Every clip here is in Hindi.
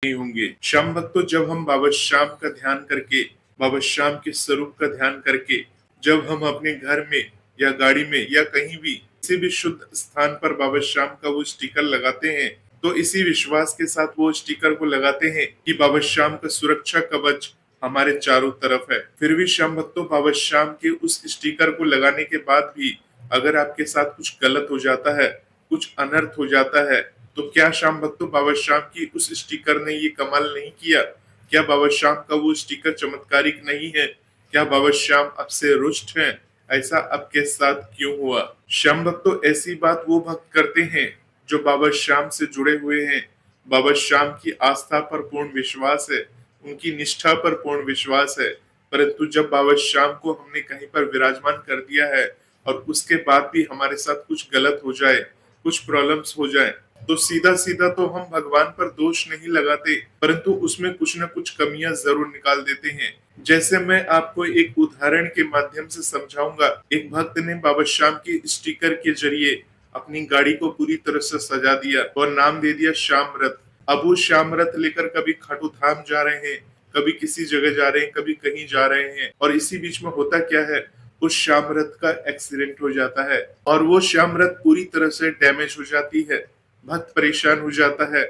नहीं होंगे। श्याम भक्तों, जब हम बाबा श्याम का ध्यान करके, बाबा श्याम के स्वरूप का ध्यान करके, जब हम अपने घर में या गाड़ी में या कहीं भी किसी भी शुद्ध स्थान पर बाबा श्याम का वो स्टिकर लगाते हैं, तो इसी विश्वास के साथ वो स्टिकर को लगाते हैं कि बाबा श्याम का सुरक्षा कवच हमारे चारों तरफ है। फिर भी श्याम भक्तों, बाबा श्याम के उस स्टिकर को लगाने के बाद भी अगर आपके साथ कुछ गलत हो जाता है, कुछ अनर्थ हो जाता है, तो क्या श्याम भक्तों बाबा श्याम की उस स्टिकर ने ये कमाल नहीं किया? क्या बाबा श्याम का वो स्टिकर चमत्कारिक नहीं है? क्या बाबा श्याम आपसे रुष्ट हैं? ऐसा आपके साथ क्यों हुआ? श्याम भक्तों, ऐसी बात वो भक्त करते हैं जो बाबा श्याम से जुड़े हुए हैं। बाबा श्याम की आस्था पर पूर्ण विश्वास है, उनकी निष्ठा पर पूर्ण विश्वास है। परंतु जब बाबा श्याम को हमने कहीं पर विराजमान कर दिया है और उसके बाद भी हमारे साथ कुछ गलत हो जाए, कुछ प्रॉब्लम्स हो जाए, तो सीधा सीधा तो हम भगवान पर दोष नहीं लगाते, परंतु उसमें कुछ न कुछ कमियां जरूर निकाल देते हैं। जैसे मैं आपको एक उदाहरण के माध्यम से समझाऊंगा। एक भक्त ने बाबा श्याम के स्टिकर के जरिए अपनी गाड़ी को पूरी तरह से सजा दिया और नाम दे दिया श्याम रथ। अब वो श्याम रथ लेकर कभी खाटू धाम जा रहे हैं, कभी किसी जगह जा रहे हैं, कभी कहीं जा रहे हैं, और इसी बीच में होता क्या है, उस श्याम रथ का एक्सीडेंट हो जाता है और वो श्याम रथ पूरी तरह से डैमेज हो जाती है। भक्त परेशान हो जाता है।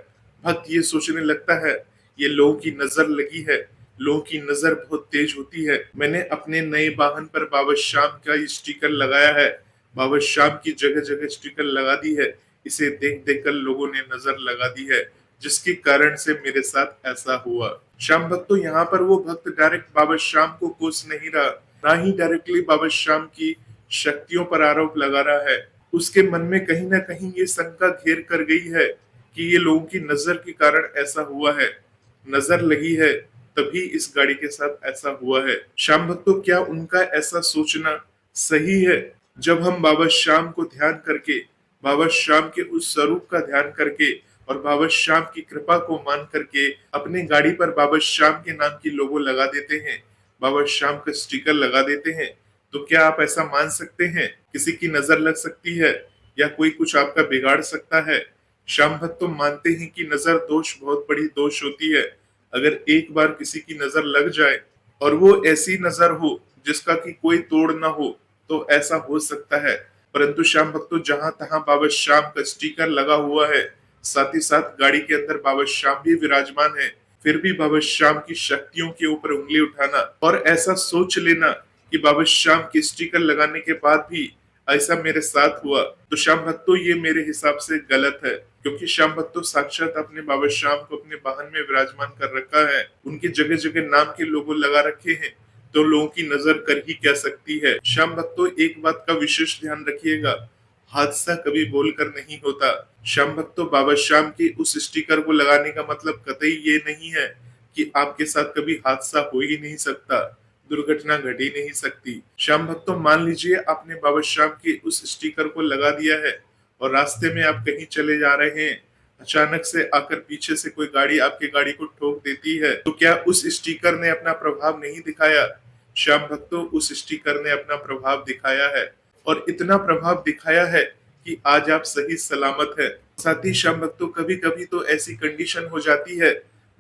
भक्त ये सोचने लगता है ये लोगों की नजर लगी है, लोगों की नजर बहुत तेज होती है। मैंने अपने नए वाहन पर बाबा श्याम का स्टिकर लगाया है, बाबा श्याम की जगह जगह स्टिकर लगा दी है, इसे देख देख कर लोगों ने नजर लगा दी है, जिसके कारण से मेरे साथ ऐसा हुआ। श्याम भक्त तो यहाँ पर वो भक्त डायरेक्ट बाबा श्याम को कोस नहीं रहा, ना ही डायरेक्टली बाबा श्याम की शक्तियों पर आरोप लगा रहा है। उसके मन में कहीं ना कहीं ये शंका घेर कर गई है कि ये लोगों की नजर के कारण ऐसा हुआ है, नजर लगी है तभी इस गाड़ी के साथ ऐसा हुआ है। श्याम भक्तों, क्या उनका ऐसा सोचना सही है? जब हम बाबा श्याम को ध्यान करके, बाबा श्याम के उस स्वरूप का ध्यान करके और बाबा श्याम की कृपा को मान करके अपने गाड़ी पर बाबा श्याम के नाम की लोगो लगा देते हैं, बाबा श्याम का स्टिकर लगा देते हैं, तो क्या आप ऐसा मान सकते हैं किसी की नजर लग सकती है या कोई कुछ आपका बिगाड़ सकता है? श्याम भक्त तो मानते हैं कि नजर दोष बहुत बड़ी दोष होती है। अगर एक बार किसी की नजर लग जाए और वो ऐसी नजर हो जिसका कि कोई तोड़ ना हो, तो ऐसा हो सकता है। परंतु श्याम भक्तों, जहां तहां बाबा श्याम का स्टिकर लगा हुआ है, साथ ही साथ गाड़ी के अंदर बाबा श्याम भी विराजमान है, फिर भी बाबा श्याम की शक्तियों के ऊपर उंगली उठाना और ऐसा सोच लेना कि बाबा श्याम की स्टिकर लगाने के बाद भी ऐसा मेरे साथ हुआ, तो श्याम भक्तों ये मेरे हिसाब से गलत है। क्योंकि श्याम भक्तों साक्षात अपने बाबा श्याम को अपने वाहन में विराजमान कर रखा है, उनके जगह जगह नाम के लोगो लगा रखे हैं, तो लोगों की नजर कर ही क्या सकती है। श्याम भक्तों, एक बात का विशेष ध्यान रखिएगा, हादसा कभी बोलकर नहीं होता। श्याम भक्तों, बाबा श्याम के उस स्टिकर को लगाने का मतलब कतई ये नहीं है कि आपके साथ कभी हादसा हो ही नहीं सकता, दुर्घटना घट ही नहीं सकती। श्याम भक्तों, मान लीजिए आपने बाबा श्याम के उस स्टिकर को लगा दिया है और रास्ते में आप कहीं चले जा रहे हैं, अचानक से आकर पीछे से कोई गाड़ी आपकी गाड़ी को ठोक देती है, तो क्या उस स्टिकर ने अपना प्रभाव नहीं दिखाया? श्याम भक्तों, उस स्टिकर ने अपना प्रभाव दिखाया है और इतना प्रभाव दिखाया है कि आज आप सही सलामत है। साथ ही श्याम भक्तों, कभी कभी तो ऐसी कंडीशन हो जाती है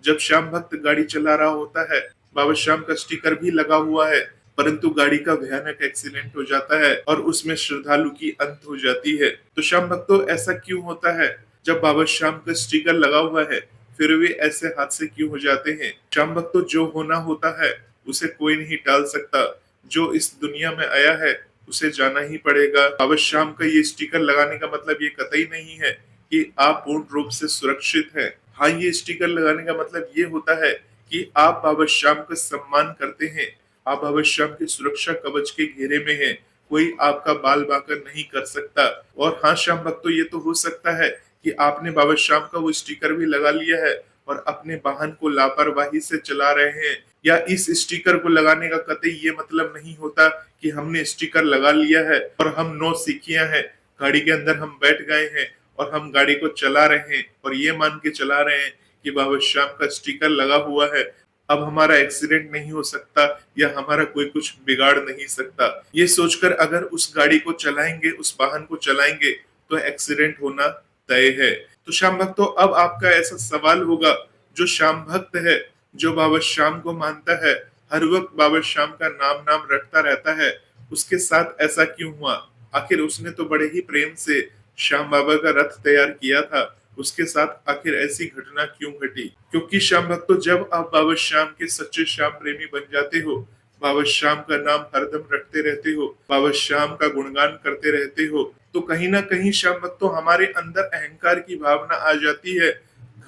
जब श्याम भक्त गाड़ी चला रहा होता है, बाबा श्याम का स्टिकर भी लगा हुआ है, परंतु गाड़ी का भयानक एक्सीडेंट हो जाता है और उसमें श्रद्धालु की अंत हो जाती है। तो श्याम भक्तों, ऐसा क्यों होता है? जब बाबा श्याम का स्टिकर लगा हुआ है फिर भी ऐसे हादसे क्यों हो जाते हैं? श्याम भक्तों, जो होना होता है उसे कोई नहीं टाल सकता। जो इस दुनिया में आया है उसे जाना ही पड़ेगा। बाबा श्याम का ये स्टिकर लगाने का मतलब ये कतई नहीं है कि आप पूर्ण रूप से सुरक्षित हैं। हाँ, ये स्टिकर लगाने का मतलब ये होता है कि आप बाबा श्याम का सम्मान करते हैं, आप बाबा श्याम की सुरक्षा कवच के घेरे में हैं, कोई आपका बाल बांका नहीं कर सकता। और हाँ श्याम भक्तों, ये तो हो सकता है कि आपने बाबा श्याम का वो स्टिकर भी लगा लिया है और अपने वाहन को लापरवाही से चला रहे हैं, या इस स्टिकर को लगाने का कतई ये मतलब नहीं होता कि हमने स्टिकर लगा लिया है और हम नौ सीखियां हैं, गाड़ी के अंदर हम बैठ गए हैं और हम गाड़ी को चला रहे हैं और ये मान के चला रहे हैं कि बाबा श्याम का स्टिकर लगा हुआ है, अब हमारा एक्सीडेंट नहीं हो सकता या हमारा कोई कुछ बिगाड़ नहीं सकता। ये सोचकर अगर उस गाड़ी को चलाएंगे, उस वाहन को चलाएंगे, तो एक्सीडेंट होना तय है। तो श्याम भक्तों, अब आपका ऐसा सवाल होगा जो श्याम भक्त है, जो बाबा श्याम को मानता है, हर वक्त बाबा श्याम का नाम नाम रटता रहता है, उसके साथ ऐसा क्यों हुआ? आखिर उसने तो बड़े ही प्रेम से श्याम बाबा का रथ तैयार किया था, उसके साथ आखिर ऐसी घटना क्यों घटी? क्योंकि श्याम भक्तों, जब आप बाबा श्याम के सच्चे श्याम प्रेमी बन जाते हो, बाबा श्याम का नाम हरदम रटते रहते हो, बाबा श्याम का गुणगान करते रहते हो, तो कहीं ना कहीं श्याम भक्तों हमारे अंदर अहंकार की भावना आ जाती है,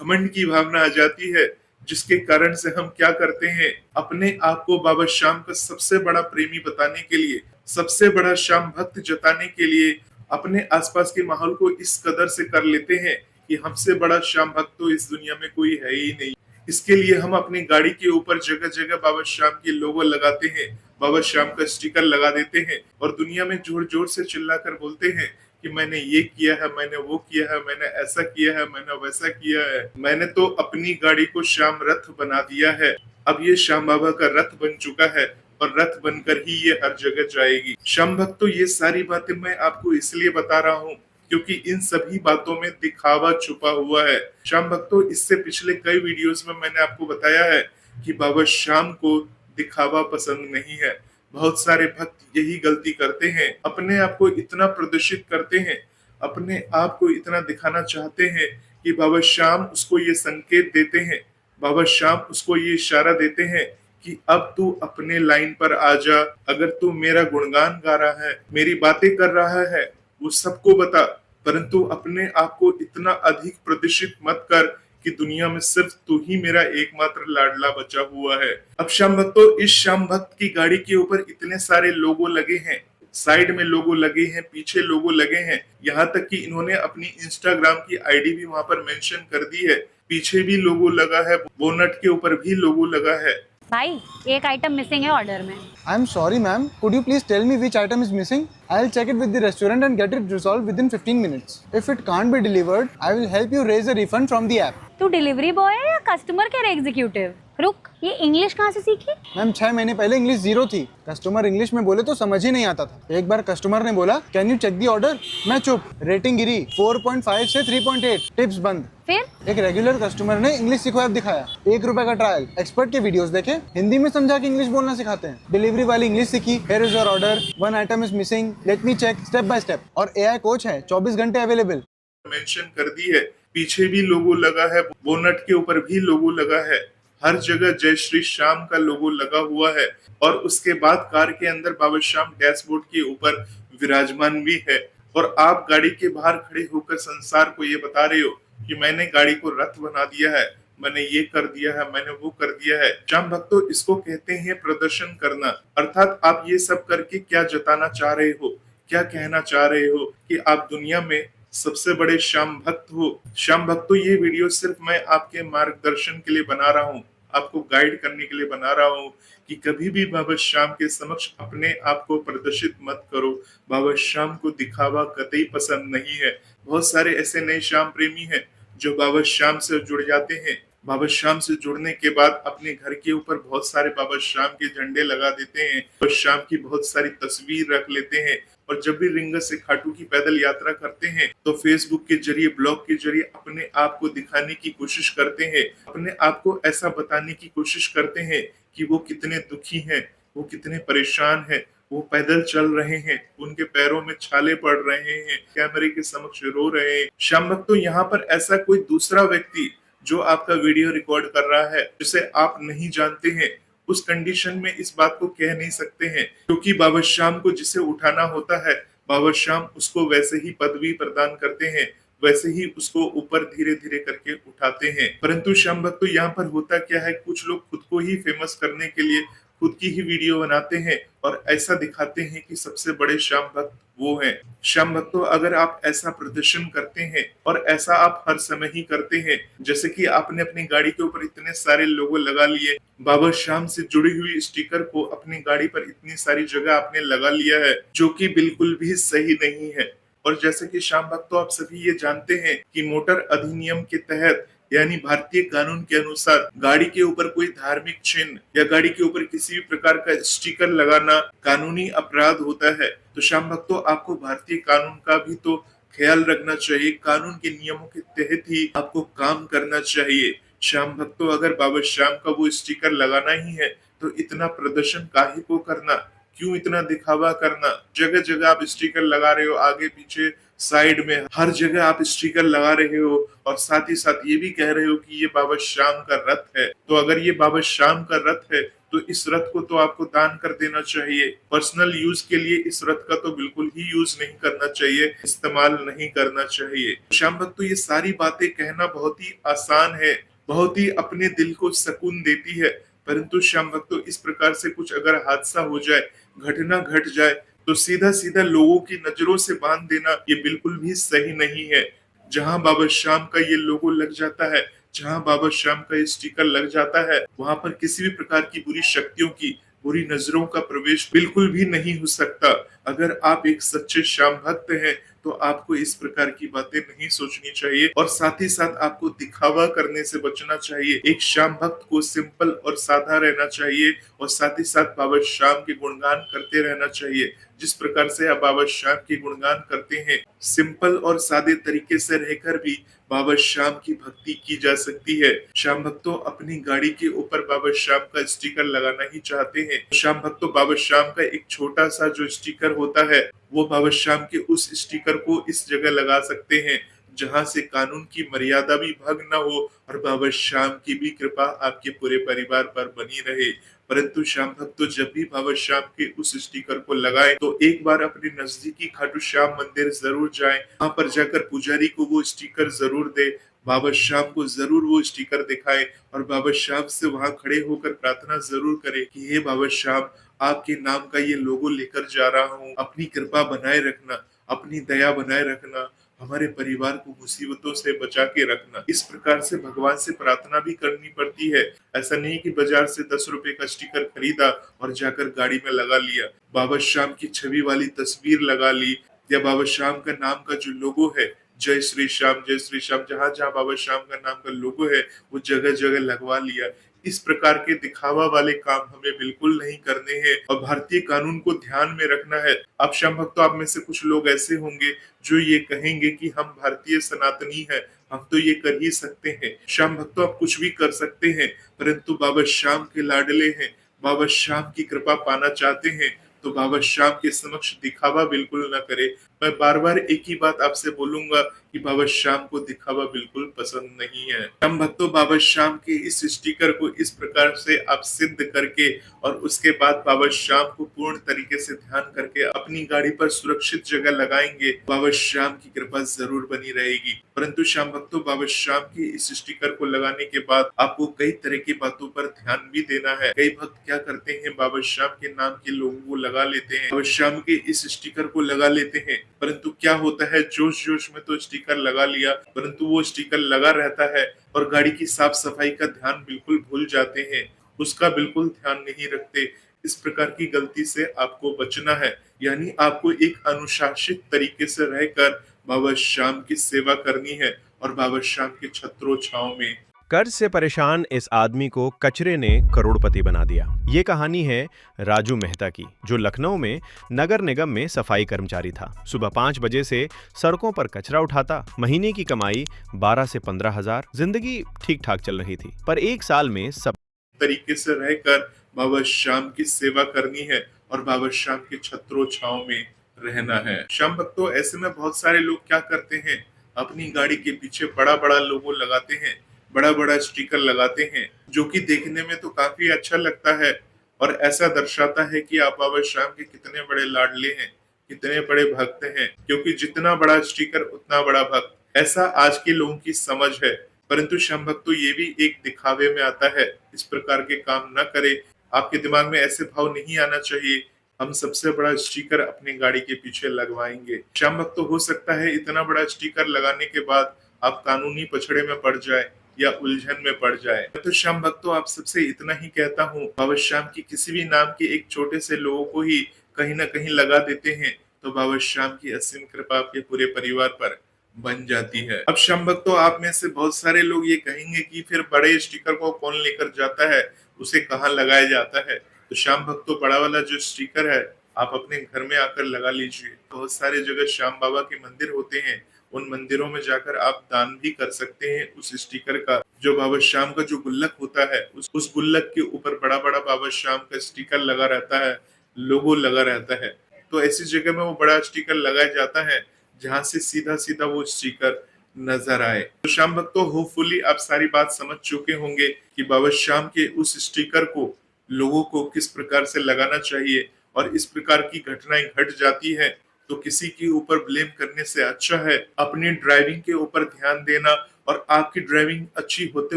घमंड की भावना आ जाती है, जिसके कारण से हम क्या करते हैं, अपने आप को बाबा श्याम का सबसे बड़ा प्रेमी बताने के लिए, सबसे बड़ा श्याम भक्त जताने के लिए अपने आसपास के माहौल को इस कदर से कर लेते हैं कि हमसे बड़ा श्याम भक्त तो इस दुनिया में कोई है ही नहीं। इसके लिए हम अपनी गाड़ी के ऊपर जगह जगह बाबा श्याम के लोगो लगाते हैं, बाबा श्याम का स्टिकर लगा देते हैं और दुनिया में जोर जोर से चिल्लाकर बोलते हैं कि मैंने ये किया है, मैंने वो किया है, मैंने ऐसा किया है, मैंने वैसा किया है, मैंने तो अपनी गाड़ी को श्याम रथ बना दिया है। अब ये श्याम बाबा का रथ बन चुका है और रथ बनकर ही ये हर जगह जाएगी। श्याम भक्तों, ये सारी बातें मैं आपको इसलिए बता रहा हूँ क्योंकि इन सभी बातों में दिखावा छुपा हुआ है। श्याम भक्तों, इससे पिछले कई वीडियोस में मैंने आपको बताया है कि बाबा श्याम को दिखावा पसंद नहीं है। बहुत सारे भक्त यही गलती करते हैं, अपने आप को इतना प्रदर्शित करते हैं, अपने आप को इतना दिखाना चाहते हैं कि बाबा श्याम उसको ये संकेत देते हैं, बाबा श्याम उसको ये इशारा देते हैं कि अब तू अपने लाइन पर आ जा, अगर तू मेरा गुणगान गा रहा है, मेरी बातें कर रहा है, वो सबको बता, परंतु अपने आप को इतना अधिक प्रदर्शित मत कर कि दुनिया में सिर्फ तू ही मेरा एकमात्र लाडला बचा हुआ है। अब श्याम भक्तों, इस श्याम भक्त की गाड़ी के ऊपर इतने सारे लोगो लगे हैं, साइड में लोगो लगे हैं, पीछे लोगो लगे हैं, यहाँ तक कि इन्होंने अपनी इंस्टाग्राम की आईडी भी वहां पर मेंशन कर दी है, पीछे भी लोगो लगा है, बोनट के ऊपर भी लोगो लगा है। भाई, एक आइटम मिसिंग है ऑर्डर में। I am sorry, ma'am. Could you please tell me which item is missing? I'll check it with the restaurant and get it resolved within 15 minutes. If it can't be delivered, I will help you raise a refund from the app. तू डिलीवरी बॉय है या कस्टमर केयर एग्जीक्यूटिव? रुक, ये इंग्लिश कहाँ से सीखी? मैम 6 महीने पहले इंग्लिश 0 थी। कस्टमर इंग्लिश में बोले तो समझ ही नहीं आता था। एक बार कस्टमर ने बोला can you check the order, मैं चुप, रेटिंग गिरी 4.5 से 3.8, टिप्स बंद। फिर एक रेगुलर कस्टमर ने इंग्लिश सीखो ऐप दिखाया, ₹1 का ट्रायल, एक्सपर्ट के वीडियोस देखे, हिंदी में समझा के इंग्लिश बोलना सिखाते हैं। डिलीवरी वाली इंग्लिश सीखी, here is your order, 1 item is missing, let me check, step by step. और एआई कोच है, 24 घंटे अवेलेबल। मेंशन कर दी है, पीछे भी लोगो लगा है, बोनट के ऊपर भी लोगो लगा है, हर जगह जय श्री श्याम का लोगो लगा हुआ है और उसके बाद कार के अंदर बाबा श्याम डैशबोर्ड के ऊपर विराजमान भी है और आप गाड़ी के बाहर खड़े होकर संसार को ये बता रहे हो कि मैंने गाड़ी को रथ बना दिया है, मैंने ये कर दिया है, मैंने वो कर दिया है। श्याम भक्तों, इसको कहते हैं प्रदर्शन करना। अर्थात आप ये सब करके क्या जताना चाह रहे हो, क्या कहना चाह रहे हो कि आप दुनिया में सबसे बड़े श्याम भक्त हो। श्याम भक्तों, ये वीडियो सिर्फ मैं आपके मार्गदर्शन के लिए बना रहा हूँ, आपको गाइड करने के लिए बना रहा हूँ कि कभी भी बाबा श्याम के समक्ष अपने आप को प्रदर्शित मत करो। बाबा श्याम को दिखावा कतई पसंद नहीं है। बहुत सारे ऐसे नए श्याम प्रेमी हैं जो बाबा श्याम से जुड़ जाते हैं, बाबा श्याम से जुड़ने के बाद अपने घर के ऊपर बहुत सारे बाबा श्याम के झंडे लगा देते हैं, बाबा श्याम की बहुत सारी तस्वीर रख लेते हैं और जब भी रिंगस से खाटू की पैदल यात्रा करते हैं तो फेसबुक के जरिए, ब्लॉग के जरिए अपने आप को दिखाने की कोशिश करते हैं, अपने आप को ऐसा बताने की कोशिश करते हैं कि वो कितने दुखी हैं, वो कितने परेशान हैं, वो पैदल चल रहे हैं, उनके पैरों में छाले पड़ रहे हैं, कैमरे के समक्ष रो रहे हैं। श्याम भक्तों, यहाँ पर ऐसा कोई दूसरा व्यक्ति जो आपका वीडियो रिकॉर्ड कर रहा है, जिसे आप नहीं जानते हैं, उस कंडीशन में इस बात को कह नहीं सकते हैं, क्योंकि बाबा श्याम को जिसे उठाना होता है, बाबा श्याम उसको वैसे ही पदवी प्रदान करते हैं, वैसे ही उसको ऊपर धीरे धीरे करके उठाते हैं। परंतु श्याम भक्तों, यहाँ पर होता क्या है, कुछ लोग खुद को ही फेमस करने के लिए खुद की ही वीडियो बनाते हैं और ऐसा दिखाते हैं कि सबसे बड़े श्याम भक्त वो हैं। श्याम भक्तों, अगर आप ऐसा प्रदर्शन करते हैं और ऐसा आप हर समय ही करते हैं, जैसे कि आपने अपनी गाड़ी के ऊपर इतने सारे लोगो लगा लिए, बाबा श्याम से जुड़ी हुई स्टिकर को अपनी गाड़ी पर इतनी सारी जगह आपने लगा लिया है, जो कि बिल्कुल भी सही नहीं है। और जैसे कि श्याम भक्तों, आप सभी ये जानते हैं कि मोटर अधिनियम के तहत यानी भारतीय कानून के अनुसार गाड़ी के ऊपर कोई धार्मिक चिन्ह या गाड़ी के ऊपर किसी भी प्रकार का स्टिकर लगाना कानूनी अपराध होता है। तो श्याम भक्तों, आपको भारतीय कानून का भी तो ख्याल रखना चाहिए, कानून के नियमों के तहत ही आपको काम करना चाहिए। श्याम भक्तों, अगर बाबा श्याम का वो स्टिकर लगाना ही है तो इतना प्रदर्शन काहे को करना, क्यों इतना दिखावा करना। जगह जगह आप स्टिकर लगा रहे हो, आगे पीछे साइड में हर जगह आप स्टिकर लगा रहे हो, और साथ ही साथ ये भी कह रहे हो कि ये बाबा श्याम का रथ है। तो अगर ये बाबा श्याम का रथ है तो इस रथ को तो आपको दान कर देना चाहिए। पर्सनल यूज के लिए इस रथ का तो बिल्कुल ही यूज नहीं करना चाहिए, इस्तेमाल नहीं करना चाहिए। श्याम भक्तों, ये सारी बातें कहना बहुत ही आसान है, बहुत ही अपने दिल को सुकून देती है, परंतु श्याम भक्तों, इस प्रकार से कुछ अगर हादसा हो जाए, घटना घट जाए, तो सीधा सीधा लोगों की नजरों से बांध देना ये बिल्कुल भी सही नहीं है। जहां बाबा श्याम का ये लोगो लग जाता है, जहां बाबा श्याम का स्टिकर लग जाता है, वहां पर किसी भी प्रकार की बुरी शक्तियों की, बुरी नजरों का प्रवेश बिल्कुल भी नहीं हो सकता। अगर आप एक सच्चे श्याम भक्त हैं तो आपको इस प्रकार की बातें नहीं सोचनी चाहिए, और साथ ही साथ आपको दिखावा करने से बचना चाहिए। एक श्याम भक्त को सिंपल और सादा रहना चाहिए, और साथ ही साथ बाबा श्याम के गुणगान करते रहना चाहिए। जिस प्रकार से आप बाबा श्याम के गुणगान करते हैं, सिंपल और सादे तरीके से रहकर भी बाबा श्याम की भक्ति की जा सकती है। श्याम भक्तों, अपनी गाड़ी के ऊपर बाबा श्याम का स्टिकर लगाना ही चाहते हैं, श्याम भक्तों, बाबा श्याम का एक छोटा सा जो स्टिकर होता है, वो बाबा श्याम के उस स्टिकर को इस जगह लगा सकते हैं जहां से कानून की मर्यादा भी भंग न हो, और बाबा श्याम की भी कृपा आपके पूरे परिवार पर बनी रहे। परंतु श्याम भक्तों, जब भी बाबा श्याम के उस स्टिकर को लगाएं तो एक बार अपने नजदीकी खाटू श्याम मंदिर जरूर जाएं, वहां पर जाकर पुजारी को वो स्टिकर जरूर दे, बाबा श्याम को जरूर वो स्टिकर दिखाए, और बाबा श्याम से वहां खड़े होकर प्रार्थना जरूर करे कि हे बाबा श्याम, आपके नाम का ये लोगो लेकर जा रहा हूँ, अपनी कृपा बनाए रखना, अपनी दया बनाए रखना, हमारे परिवार को मुसीबतों से बचा के रखना। इस प्रकार से भगवान से प्रार्थना भी करनी पड़ती है। ऐसा नहीं कि बाजार से 10 रुपए का स्टिकर खरीदा और जाकर गाड़ी में लगा लिया, बाबा श्याम की छवि वाली तस्वीर लगा ली, या बाबा श्याम का नाम का जो लोगो है, जय श्री श्याम, जय श्री श्याम, जहां जहां बाबा श्याम का नाम का लोगो है वो जगह जगह लगवा लिया। इस प्रकार के दिखावा वाले काम हमें बिल्कुल नहीं करने हैं, और भारतीय कानून को ध्यान में रखना है। आप श्याम भक्तों, आप में से कुछ लोग ऐसे होंगे जो ये कहेंगे कि हम भारतीय सनातनी है, हम तो ये कर ही सकते हैं। श्याम भक्तों, आप कुछ भी कर सकते हैं, परंतु बाबा श्याम के लाडले हैं, बाबा श्याम की कृपा पाना चाहते हैं, तो बाबा श्याम के समक्ष दिखावा बिल्कुल ना करे। मैं बार बार एक ही बात आपसे बोलूंगा कि बाबा श्याम को दिखावा बिल्कुल पसंद नहीं है। हम भक्तों, बाबा श्याम के इस स्टिकर को इस प्रकार से आप सिद्ध करके, और उसके बाद बाबा श्याम को पूर्ण तरीके से ध्यान करके अपनी गाड़ी पर सुरक्षित जगह लगाएंगे, बाबा श्याम की कृपा जरूर बनी रहेगी। परंतु श्याम भक्तों, बाबा श्याम के इस स्टिकर को लगाने के बाद आपको कई तरह की बातों पर ध्यान भी देना है। कई भक्त क्या करते हैं, बाबा श्याम के नाम के लोगों को लगा लेते हैं, बाबा श्याम के इस स्टिकर को लगा लेते हैं, परंतु क्या होता है, जोश जोश में तो स्टिकर लगा लिया, परंतु वो स्टिकर लगा रहता है और गाड़ी की साफ सफाई का ध्यान बिल्कुल भूल जाते हैं, उसका बिल्कुल ध्यान नहीं रखते। इस प्रकार की गलती से आपको बचना है, यानी आपको एक अनुशासित तरीके से रहकर बाबा श्याम की सेवा करनी है, और बाबा श्याम के छत्रों छांव में। कर्ज से परेशान इस आदमी को कचरे ने करोड़पति बना दिया। ये कहानी है राजू मेहता की, जो लखनऊ में नगर निगम में सफाई कर्मचारी था। सुबह 5 बजे से सड़कों पर कचरा उठाता। महीने की कमाई 12 से 15 हजार। जिंदगी ठीक ठाक चल रही थी, पर एक साल में सब तरीके से रहकर बाबा श्याम की सेवा करनी है, और बाबा श्याम के छत्रों छांव में रहना है। श्याम भक्तों, ऐसे में बहुत सारे लोग क्या करते हैं, अपनी गाड़ी के पीछे बड़ा बड़ा लोगो लगाते हैं, बड़ा बड़ा स्टिकर लगाते हैं, जो कि देखने में तो काफी अच्छा लगता है, और ऐसा दर्शाता है कि आप बाबा श्याम के कितने बड़े लाडले हैं, कितने बड़े भक्त हैं, क्योंकि जितना बड़ा स्टिकर उतना बड़ा भक्त, ऐसा आज के लोगों की समझ है। परंतु श्याम भक्तों, ये भी एक दिखावे में आता है। इस प्रकार के काम न करे, आपके दिमाग में ऐसे भाव नहीं आना चाहिए हम सबसे बड़ा स्टिकर अपनी गाड़ी के पीछे लगवाएंगे। श्याम भक्तों, हो सकता है इतना बड़ा स्टिकर लगाने के बाद आप कानूनी पछड़े में पड़ जाए या उलझन में पड़ जाए। तो श्याम भक्तों, आप सबसे इतना ही कहता हूँ, बाबा श्याम की किसी भी नाम के एक छोटे से लोगों को ही कहीं ना कहीं लगा देते हैं, तो बाबा श्याम की असीम कृपा आपके पूरे परिवार पर बन जाती है। अब श्याम भक्तों, आप में से बहुत सारे लोग ये कहेंगे कि फिर बड़े स्टिकर को कौन लेकर जाता है, उसे कहाँ लगाया जाता है। तो श्याम भक्तों, बड़ा वाला जो स्टिकर है आप अपने घर में आकर लगा लीजिए। बहुत सारे जगह श्याम बाबा के मंदिर होते हैं, उन मंदिरों में जाकर आप दान भी कर सकते हैं उस स्टिकर का। जो बाबा श्याम का जो गुल्लक होता है उस गुल्लक के ऊपर बड़ा बड़ा बाबा श्याम का स्टिकर लगा रहता है, लोगो लगा रहता है। तो ऐसी जगह में वो बड़ा स्टिकर लगाया जाता है जहां से सीधा सीधा वो स्टिकर नजर आए। तो श्याम भक्तों, होपफुली आप सारी बात समझ चुके होंगे कि बाबा श्याम के उस स्टिकर को लोगों को किस प्रकार से लगाना चाहिए, और इस प्रकार की घटनाएं घट जाती है तो किसी के ऊपर ब्लेम करने से अच्छा है अपनी ड्राइविंग के ऊपर ध्यान देना। और आपकी ड्राइविंग अच्छी होते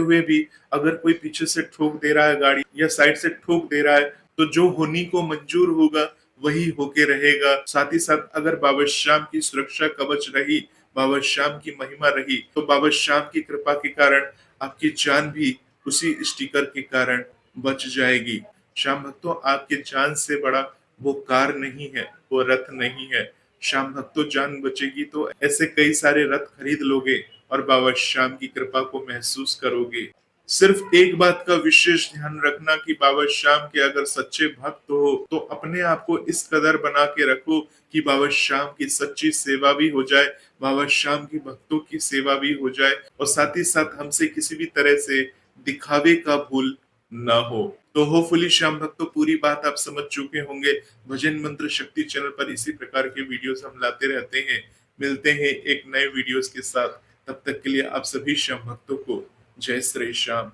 हुए भी अगर कोई पीछे से ठोक दे रहा है गाड़ी या साइड से ठोक दे रहा है तो जो होनी को मंजूर होगा वही होके रहेगा। साथ ही साथ अगर बाबा श्याम की सुरक्षा कवच रही, बाबा श्याम की महिमा रही, तो बाबा श्याम की कृपा के कारण आपकी जान भी उसी स्टिकर के कारण बच जाएगी। श्याम भक्तों, आपके जान से बड़ा वो कार नहीं है, वो रथ नहीं है। श्याम भक्तों, जान बचेगी तो ऐसे कई सारे रथ खरीद लोगे और बाबा श्याम की कृपा को महसूस करोगे। सिर्फ एक बात का विशेष ध्यान रखना कि बाबा श्याम के अगर सच्चे भक्त हो तो अपने आप को इस कदर बना के रखो कि बाबा श्याम की सच्ची सेवा भी हो जाए, बाबा श्याम की भक्तों की सेवा भी हो जाए, और साथ ही साथ हमसे किसी भी तरह से दिखावे का भूल ना हो। तो होपफुली श्याम भक्तों, पूरी बात आप समझ चुके होंगे। भजन मंत्र शक्ति चैनल पर इसी प्रकार के वीडियोस हम लाते रहते हैं। मिलते हैं एक नए वीडियोस के साथ, तब तक के लिए आप सभी श्याम भक्तों को जय श्री श्याम।